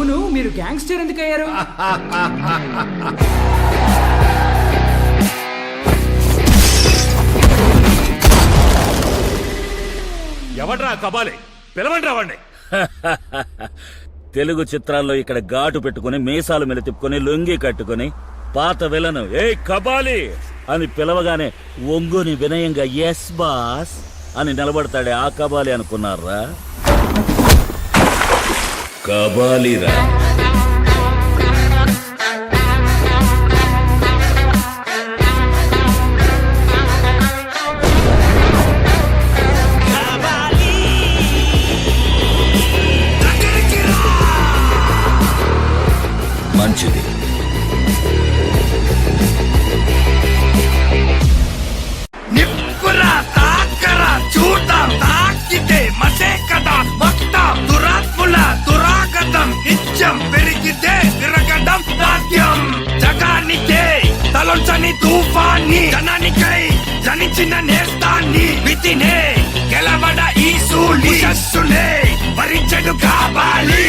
అవును, మీరు గ్యాంగ్స్టర్ ఎందుకు అయ్యారు? ఎవడ్రా కబాలి? పిలవండి రావండి. తెలుగు చిత్రాల్లో ఇక్కడ ఘాటు పెట్టుకుని మీసాలు మీద తిప్పుకొని లొంగి కట్టుకుని పాత విలను ఏ కబాలి అని పిలవగానే ఒంగుని వినయంగా ఎస్ బాస్ అని నిలబడతాడే ఆ కబాలి అనుకున్నారా? కబాలిరా. మంచిది. నిప్పురా తాకరా చూద్దాం, తాకితే మసే కదా మొత్తం దురాత్ముల దురాగతం నిత్యం పెరిగితే విరగడం నాట్యం జగానికే తలొంచని తుఫాన్ని జనానికై జనించిన నేస్తాన్ని విధినే గెలవడ ఈ సూలి శస్సునే భరించడు కావాలి.